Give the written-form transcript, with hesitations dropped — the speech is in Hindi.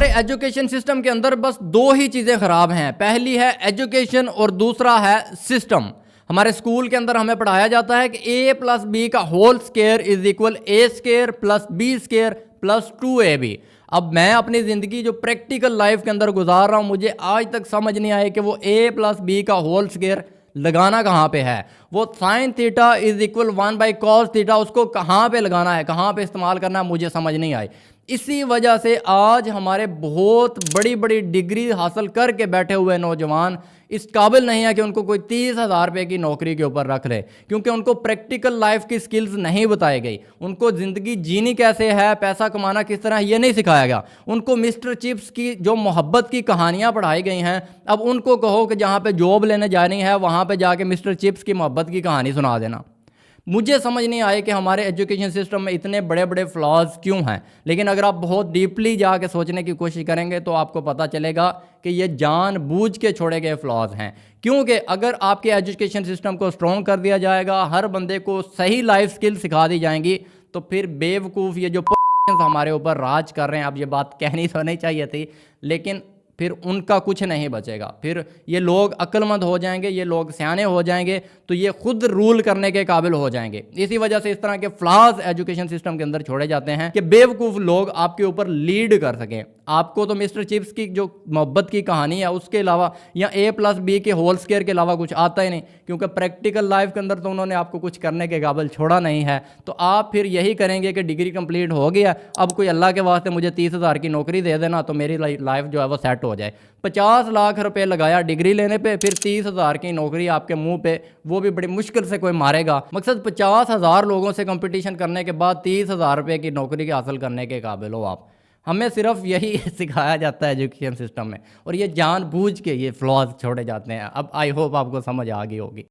हमारे एजुकेशन सिस्टम के अंदर बस दो ही चीज़ें ख़राब हैं। पहली है एजुकेशन और दूसरा है सिस्टम। हमारे स्कूल के अंदर हमें पढ़ाया जाता है कि a प्लस बी का whole square is equal a square plus B square plus 2ab। अब मैं अपनी ज़िंदगी जो प्रैक्टिकल लाइफ के अंदर गुजार रहा हूँ, मुझे आज तक समझ नहीं आया कि वो a प्लस बी का होल स्क्वायर लगाना कहाँ पे है। वो sine theta is equal 1/cos theta, उसको कहाँ पे लगाना है, कहाँ पे इस्तेमाल करना है, मुझे समझ नहीं आई। इसी वजह से आज हमारे बहुत बड़ी बड़ी डिग्री हासिल करके बैठे हुए नौजवान इस काबिल नहीं है कि उनको कोई 30,000 रुपये की नौकरी के ऊपर रख ले, क्योंकि उनको प्रैक्टिकल लाइफ की स्किल्स नहीं बताई गई। उनको ज़िंदगी जीनी कैसे है, पैसा कमाना किस तरह, ये नहीं सिखाया गया। उनको मिस्टर चिप्स की जो मोहब्बत की कहानियाँ पढ़ाई गई हैं, अब उनको कहो कि जहाँ पे जॉब लेने जानी है वहाँ पे जाके मिस्टर चिप्स की मोहब्बत की कहानी सुना देना। मुझे समझ नहीं आए कि हमारे एजुकेशन सिस्टम में इतने बड़े बड़े फ्लॉज क्यों हैं। लेकिन अगर आप बहुत डीपली जाके सोचने की कोशिश करेंगे तो आपको पता चलेगा कि ये जानबूझ के छोड़े गए फ्लॉज हैं। क्योंकि अगर आपके एजुकेशन सिस्टम को स्ट्रॉन्ग कर दिया जाएगा, हर बंदे को सही लाइफ स्किल सिखा दी जाएंगी, तो फिर बेवकूफ़ ये जो हमारे ऊपर राज कर रहे हैं, अब ये बात कहनी तो नहीं चाहिए थी, लेकिन फिर उनका कुछ नहीं बचेगा। फिर ये लोग अक्लमंद हो जाएंगे, ये लोग सियाने हो जाएंगे, तो ये खुद रूल करने के काबिल हो जाएंगे। इसी वजह से इस तरह के फ्लॉज एजुकेशन सिस्टम के अंदर छोड़े जाते हैं कि बेवकूफ़ लोग आपके ऊपर लीड कर सकें। आपको तो मिस्टर चिप्स की जो मोहब्बत की कहानी है उसके अलावा या a प्लस बी के होल स्क्वायर के अलावा कुछ आता ही नहीं, क्योंकि प्रैक्टिकल लाइफ के अंदर तो उन्होंने आपको कुछ करने के काबिल छोड़ा नहीं है। तो आप फिर यही करेंगे कि डिग्री कंप्लीट हो गया, अब कोई अल्लाह के वास्ते मुझे 30,000 की नौकरी दे देना तो मेरी लाइफ जो है वो सेट हो जाए। 50 लाख रुपए लगाया डिग्री लेने पे, फिर 30,000 की नौकरी आपके मुंह पे, वो भी बड़ी मुश्किल से कोई मारेगा। मकसद 50,000 लोगों से कंपटीशन करने के बाद 30,000 रुपये की नौकरी हासिल करने के काबिल हो आप। हमें सिर्फ यही सिखाया जाता है एजुकेशन सिस्टम में, और ये जानबूझ के ये फ्लॉज छोड़े जाते हैं। अब आई होप आपको समझ आ गई होगी।